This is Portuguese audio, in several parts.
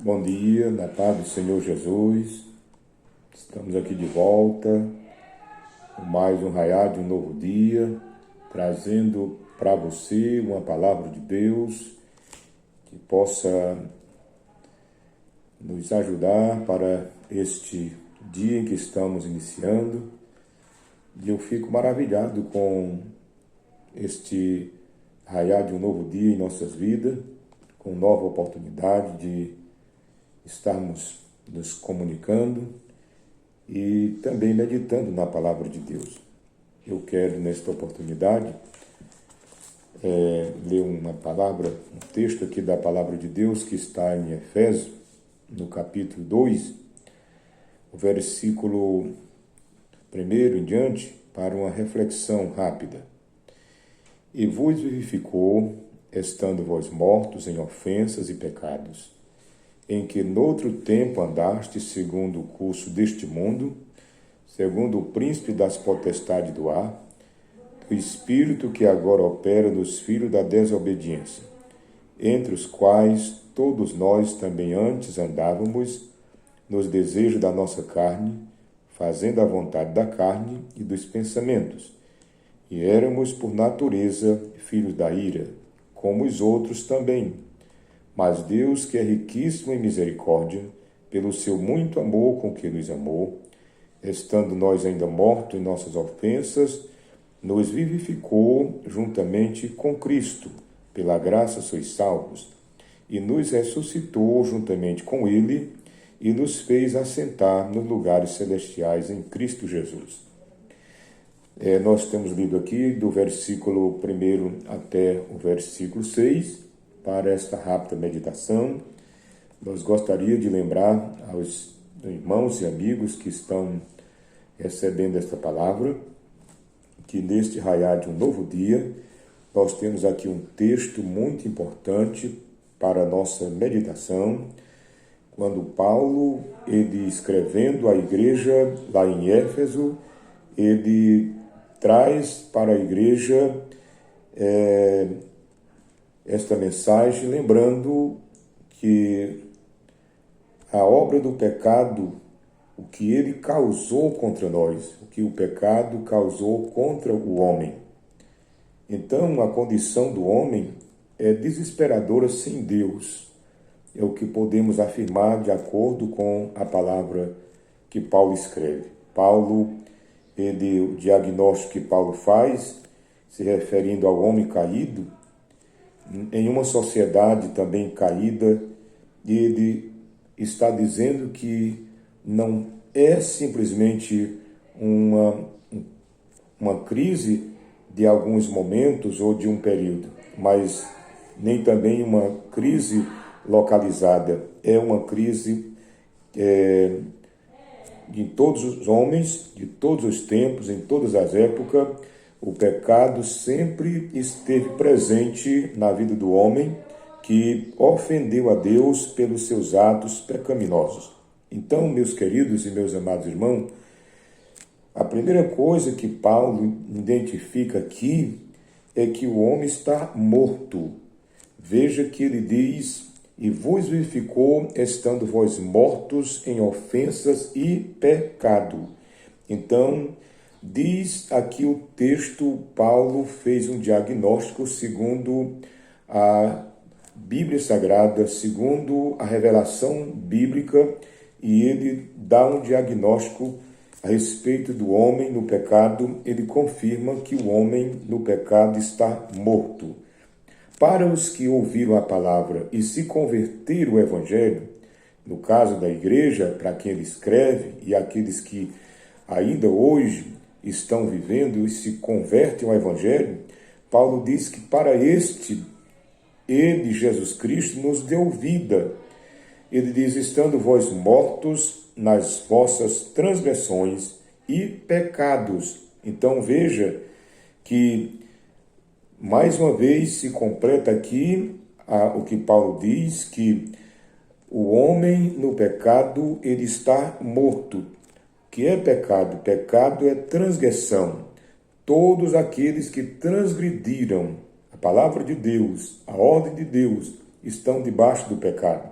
Bom dia, na paz do Senhor Jesus. Estamos aqui de volta, com mais um raiar de um novo dia, trazendo para você uma palavra de Deus que possa nos ajudar para este dia em que estamos iniciando. E eu fico maravilhado com este raiar de um novo dia em nossas vidas, com nova oportunidade de estarmos nos comunicando e também meditando na palavra de Deus. Eu quero, nesta oportunidade, ler uma palavra, um texto aqui da palavra de Deus que está em Efésios, no capítulo 2, o versículo 1 em diante, para uma reflexão rápida. E vos vivificou, estando vós mortos em ofensas e pecados, em que noutro tempo andaste segundo o curso deste mundo, segundo o príncipe das potestades do ar, o espírito que agora opera nos filhos da desobediência, entre os quais todos nós também antes andávamos nos desejos da nossa carne, fazendo a vontade da carne e dos pensamentos, e éramos por natureza filhos da ira, como os outros também. Mas Deus, que é riquíssimo em misericórdia, pelo seu muito amor com que nos amou, estando nós ainda mortos em nossas ofensas, nos vivificou juntamente com Cristo. Pela graça sois salvos, e nos ressuscitou juntamente com Ele, e nos fez assentar nos lugares celestiais em Cristo Jesus. Nós temos lido aqui do versículo 1 até o versículo 6, para esta rápida meditação. Nós gostaria de lembrar aos irmãos e amigos que estão recebendo esta palavra, que neste raiar de um novo dia, nós temos aqui um texto muito importante para a nossa meditação, quando Paulo, ele escrevendo à igreja lá em Éfeso, ele traz para a igreja esta mensagem, lembrando que a obra do pecado, o que ele causou contra nós, o que o pecado causou contra o homem. Então, a condição do homem é desesperadora sem Deus. É o que podemos afirmar de acordo com a palavra que Paulo escreve. O diagnóstico que Paulo faz, se referindo ao homem caído, em uma sociedade também caída, ele está dizendo que não é simplesmente uma crise de alguns momentos ou de um período, mas nem também uma crise localizada. É uma crise de todos os homens, de todos os tempos, em todas as épocas. O pecado sempre esteve presente na vida do homem que ofendeu a Deus pelos seus atos pecaminosos. Então, meus queridos e meus amados irmãos, a primeira coisa que Paulo identifica aqui é que o homem está morto. Veja que ele diz: e vos vivificou, estando vós mortos em ofensas e pecado. Então, diz aqui o texto, Paulo fez um diagnóstico segundo a Bíblia Sagrada, segundo a revelação bíblica, e ele dá um diagnóstico a respeito do homem no pecado. Ele confirma que o homem no pecado está morto. Para os que ouviram a palavra e se converteram ao Evangelho, no caso da igreja, para quem ele escreve, e aqueles que ainda hoje estão vivendo e se convertem ao Evangelho, Paulo diz que para ele, Jesus Cristo, nos deu vida. Ele diz: estando vós mortos nas vossas transgressões e pecados. Então veja que, mais uma vez, se completa aqui o que Paulo diz, que o homem no pecado, ele está morto. O que é pecado? Pecado é transgressão. Todos aqueles que transgrediram a palavra de Deus, a ordem de Deus, estão debaixo do pecado.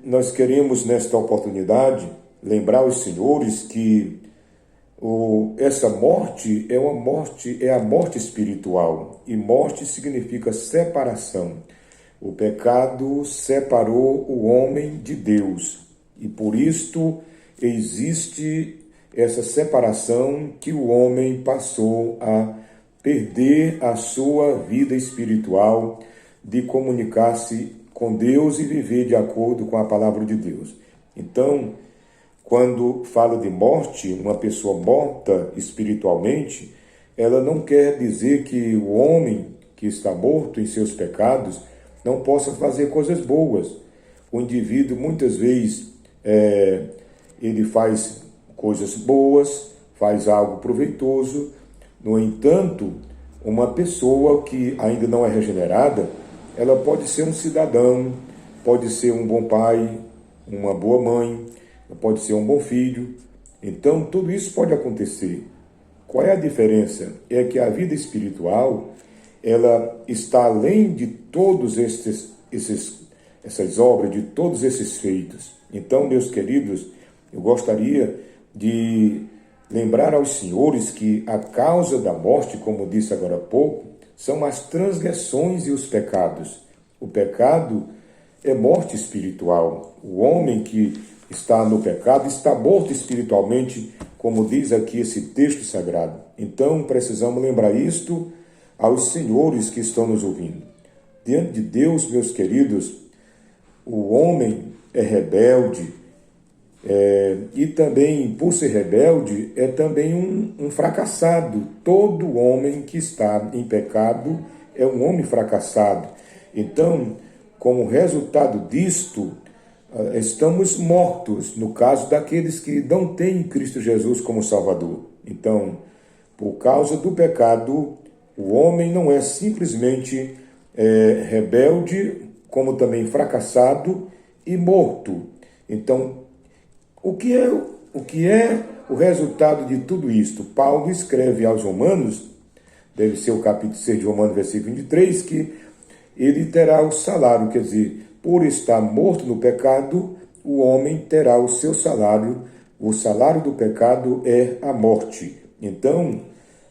Nós queremos, nesta oportunidade, lembrar os senhores que essa morte é a morte espiritual, e morte significa separação. O pecado separou o homem de Deus, e por isto existe essa separação que o homem passou a perder a sua vida espiritual de comunicar-se com Deus e viver de acordo com a palavra de Deus. Então, quando fala de morte, uma pessoa morta espiritualmente, ela não quer dizer que o homem que está morto em seus pecados não possa fazer coisas boas. O indivíduo, muitas vezes, ele faz coisas boas, faz algo proveitoso. No entanto, uma pessoa que ainda não é regenerada, ela pode ser um cidadão, pode ser um bom pai, uma boa mãe, pode ser um bom filho. Então, tudo isso pode acontecer. Qual é a diferença? É que a vida espiritual, ela está além de todos essas obras, de todos esses feitos. Então, meus queridos, eu gostaria de lembrar aos senhores que a causa da morte, como disse agora há pouco, são as transgressões e os pecados. O pecado é morte espiritual. O homem que está no pecado está morto espiritualmente, como diz aqui esse texto sagrado. Então, precisamos lembrar isto aos senhores que estão nos ouvindo. Diante de Deus, meus queridos, o homem é rebelde, e também, por ser rebelde, é também um fracassado. Todo homem que está em pecado é um homem fracassado. Então, como resultado disto, estamos mortos, no caso daqueles que não têm Cristo Jesus como Salvador. Então, por causa do pecado, o homem não é simplesmente rebelde, como também fracassado e morto. Então, o que é o resultado de tudo isto? Paulo escreve aos Romanos, deve ser o capítulo 6 de Romanos, versículo 23, que ele terá o salário, quer dizer, por estar morto no pecado, o homem terá o seu salário. O salário do pecado é a morte. Então,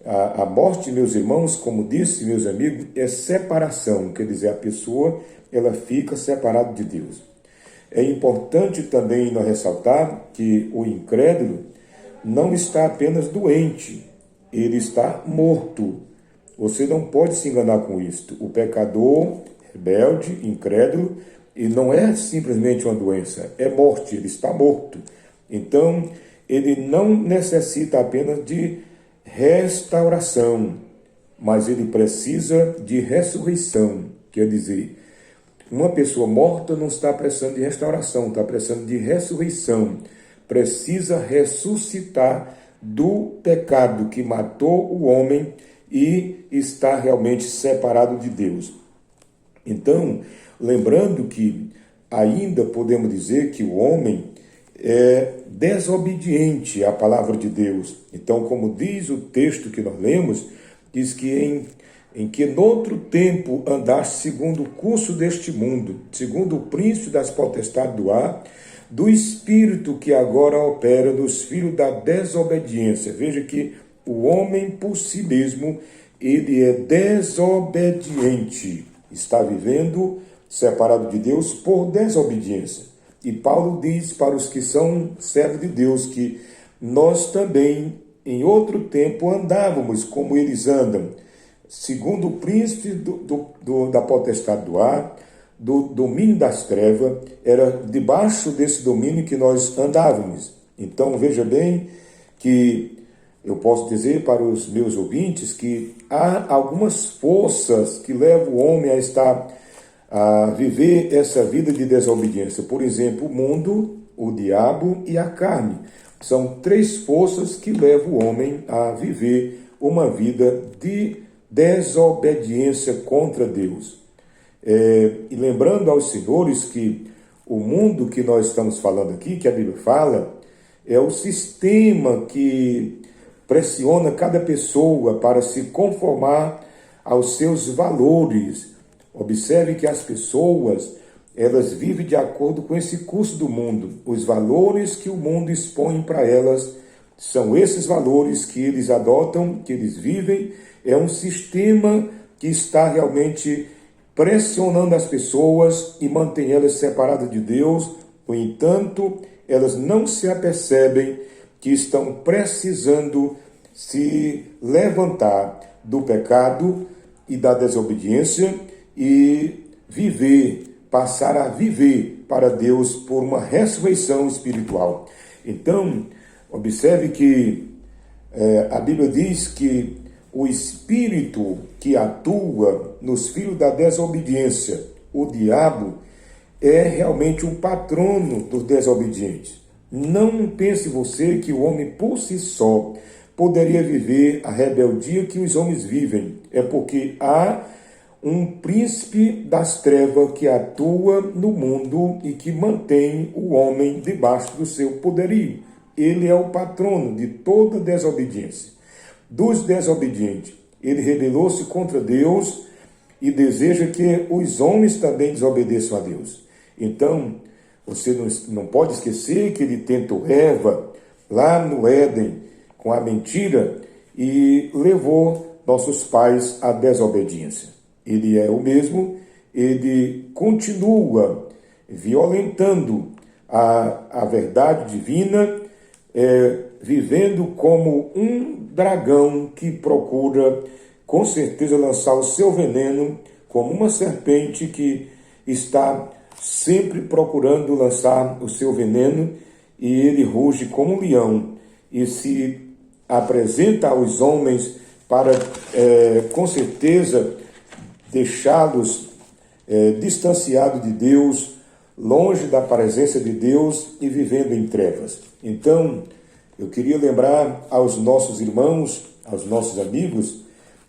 a morte, meus irmãos, como disse, meus amigos, é separação, quer dizer, a pessoa ela fica separada de Deus. É importante também nós ressaltar que o incrédulo não está apenas doente, ele está morto. Você não pode se enganar com isto. O pecador, rebelde, incrédulo, ele não é simplesmente uma doença, é morte, ele está morto. Então, ele não necessita apenas de restauração, mas ele precisa de ressurreição. Quer dizer, uma pessoa morta não está precisando de restauração, está precisando de ressurreição. Precisa ressuscitar do pecado que matou o homem e está realmente separado de Deus. Então, lembrando que ainda podemos dizer que o homem é desobediente à palavra de Deus. Então, como diz o texto que nós lemos, diz que em que noutro tempo andaste segundo o curso deste mundo, segundo o príncipe das potestades do ar, do espírito que agora opera nos filhos da desobediência. Veja que o homem por si mesmo, ele é desobediente, está vivendo separado de Deus por desobediência. E Paulo diz para os que são servos de Deus que nós também, em outro tempo, andávamos como eles andam, segundo o príncipe da potestade do ar, do domínio das trevas, era debaixo desse domínio que nós andávamos. Então, veja bem que eu posso dizer para os meus ouvintes que há algumas forças que levam o homem a viver essa vida de desobediência. Por exemplo, o mundo, o diabo e a carne. São três forças que levam o homem a viver uma vida de desobediência contra Deus. E lembrando aos senhores que o mundo que nós estamos falando aqui, que a Bíblia fala, é o sistema que pressiona cada pessoa para se conformar aos seus valores. Observe que as pessoas, elas vivem de acordo com esse curso do mundo. Os valores que o mundo expõe para elas são esses valores que eles adotam, que eles vivem. É um sistema que está realmente pressionando as pessoas e mantém elas separadas de Deus. No entanto, elas não se apercebem que estão precisando se levantar do pecado e da desobediência e passar a viver para Deus por uma ressurreição espiritual. Então, observe que a Bíblia diz que o espírito que atua nos filhos da desobediência, o diabo, é realmente o patrono dos desobedientes. Não pense você que o homem por si só poderia viver a rebeldia que os homens vivem. É porque há um príncipe das trevas que atua no mundo e que mantém o homem debaixo do seu poderio. Ele é o patrono de toda desobediência. Dos desobedientes, ele rebelou-se contra Deus e deseja que os homens também desobedeçam a Deus. Então, você não pode esquecer que ele tentou Eva lá no Éden com a mentira e levou nossos pais à desobediência. Ele é o mesmo, ele continua violentando a verdade divina, vivendo como um dragão que procura, com certeza, lançar o seu veneno, como uma serpente que está sempre procurando lançar o seu veneno, e ele ruge como um leão e se apresenta aos homens para, com certeza, deixá-los distanciados de Deus, longe da presença de Deus e vivendo em trevas. Então, eu queria lembrar aos nossos irmãos, aos nossos amigos,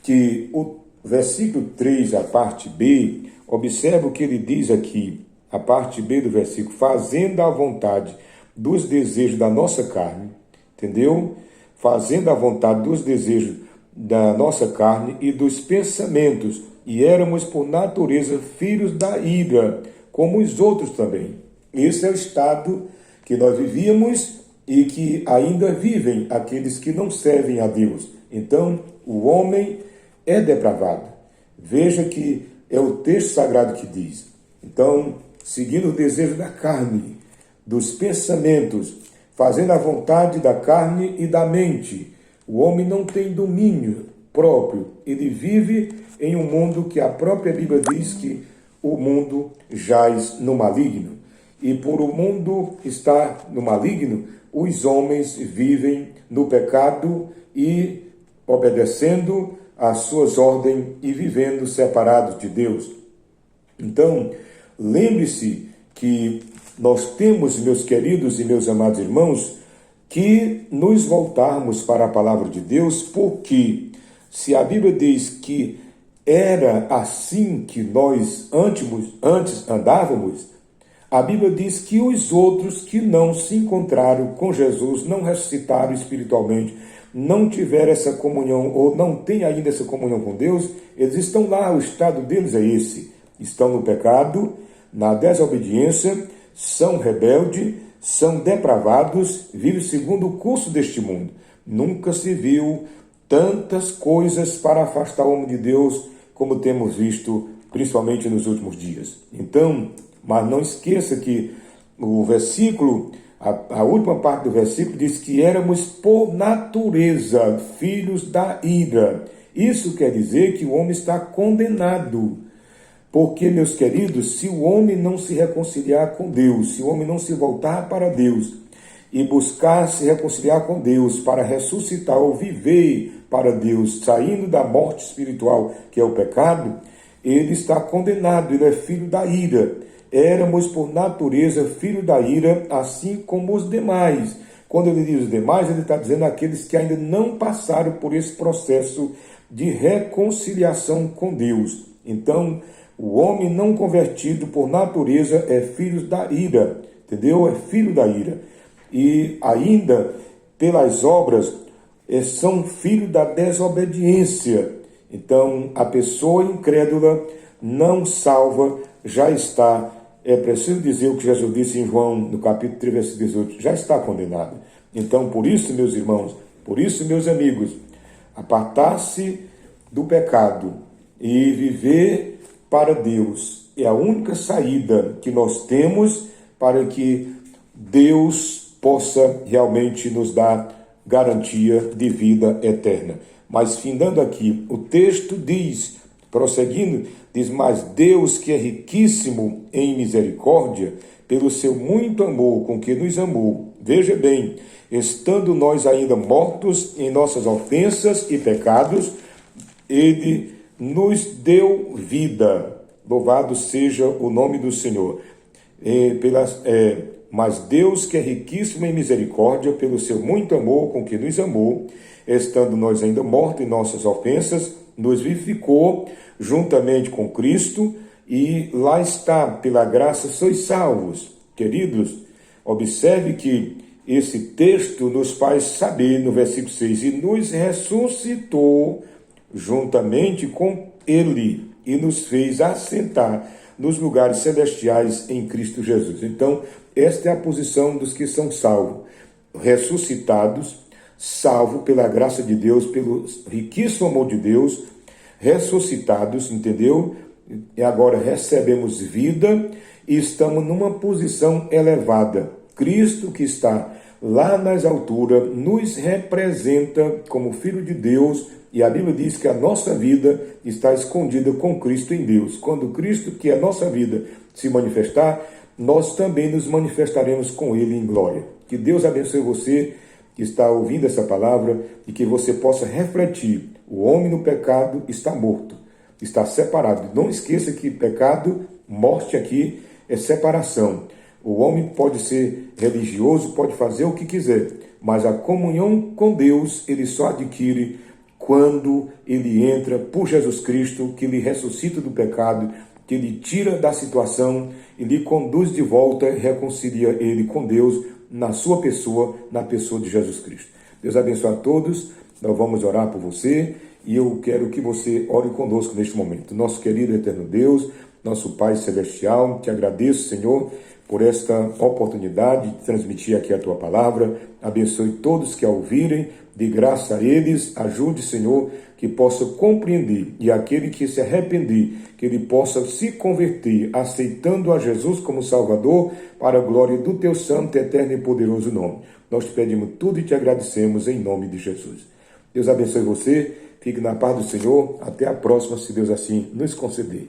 que o versículo 3, a parte B, observa o que ele diz aqui, a parte B do versículo: fazendo a vontade dos desejos da nossa carne, entendeu? Fazendo a vontade dos desejos da nossa carne e dos pensamentos, e éramos por natureza filhos da ira, como os outros também. Esse é o estado que nós vivíamos e que ainda vivem aqueles que não servem a Deus. Então, o homem é depravado. Veja que é o texto sagrado que diz. Então, seguindo o desejo da carne, dos pensamentos, fazendo a vontade da carne e da mente, o homem não tem domínio próprio. Ele vive em um mundo que a própria Bíblia diz que o mundo jaz no maligno. E por o mundo estar no maligno, os homens vivem no pecado e obedecendo às suas ordens e vivendo separados de Deus. Então, lembre-se que nós temos, meus queridos e meus amados irmãos, que nos voltarmos para a palavra de Deus, porque se a Bíblia diz que era assim que nós antes andávamos, a Bíblia diz que os outros que não se encontraram com Jesus, não ressuscitaram espiritualmente, não tiveram essa comunhão ou não têm ainda essa comunhão com Deus, eles estão lá, o estado deles é esse. Estão no pecado, na desobediência, são rebeldes, são depravados, vivem segundo o curso deste mundo. Nunca se viu tantas coisas para afastar o homem de Deus como temos visto, principalmente nos últimos dias. Então, mas não esqueça que o versículo, a última parte do versículo diz que éramos por natureza filhos da ira. Isso quer dizer que o homem está condenado. Porque, meus queridos, se o homem não se reconciliar com Deus, se o homem não se voltar para Deus e buscar se reconciliar com Deus para ressuscitar ou viver para Deus, saindo da morte espiritual, que é o pecado, ele está condenado, ele é filho da ira. Éramos, por natureza, filho da ira, assim como os demais. Quando ele diz os demais, ele está dizendo aqueles que ainda não passaram por esse processo de reconciliação com Deus. Então, o homem não convertido, por natureza, é filho da ira, entendeu? É filho da ira. E ainda, pelas obras, são filhos da desobediência. Então, a pessoa incrédula, não salva, já está é preciso dizer o que Jesus disse em João, no capítulo 3, versículo 18, já está condenado. Então, por isso, meus irmãos, por isso, meus amigos, apartar-se do pecado e viver para Deus é a única saída que nós temos para que Deus possa realmente nos dar garantia de vida eterna. Mas, findando aqui, o texto diz, prosseguindo, diz, mas Deus, que é riquíssimo em misericórdia, pelo seu muito amor com que nos amou, veja bem, estando nós ainda mortos em nossas ofensas e pecados, Ele nos deu vida. Louvado seja o nome do Senhor. Mas Deus, que é riquíssimo em misericórdia, pelo seu muito amor com que nos amou, estando nós ainda mortos em nossas ofensas, nos vivificou juntamente com Cristo, e lá está, pela graça sois salvos. Queridos, observe que esse texto nos faz saber, no versículo 6, e nos ressuscitou juntamente com Ele, e nos fez assentar nos lugares celestiais em Cristo Jesus. Então, esta é a posição dos que são salvos, ressuscitados, salvos pela graça de Deus, pelo riquíssimo amor de Deus, ressuscitados, entendeu? E agora recebemos vida e estamos numa posição elevada. Cristo, que está lá nas alturas, nos representa como Filho de Deus, e a Bíblia diz que a nossa vida está escondida com Cristo em Deus. Quando Cristo, que é a nossa vida, se manifestar, nós também nos manifestaremos com Ele em glória. Que Deus abençoe você que está ouvindo essa palavra e que você possa refletir. O homem no pecado está morto, está separado. Não esqueça que pecado, morte aqui, é separação. O homem pode ser religioso, pode fazer o que quiser, mas a comunhão com Deus ele só adquire quando ele entra por Jesus Cristo, que lhe ressuscita do pecado, que lhe tira da situação e lhe conduz de volta e reconcilia ele com Deus na sua pessoa, na pessoa de Jesus Cristo. Deus abençoe a todos, nós vamos orar por você e eu quero que você ore conosco neste momento. Nosso querido eterno Deus, nosso Pai Celestial, te agradeço, Senhor, por esta oportunidade de transmitir aqui a Tua palavra. Abençoe todos que a ouvirem, de graça a eles, ajude, Senhor, que possa compreender, e aquele que se arrepender, que ele possa se converter, aceitando a Jesus como Salvador, para a glória do Teu santo, eterno e poderoso nome. Nós te pedimos tudo e te agradecemos em nome de Jesus. Deus abençoe você, fique na paz do Senhor, até a próxima, se Deus assim nos conceder.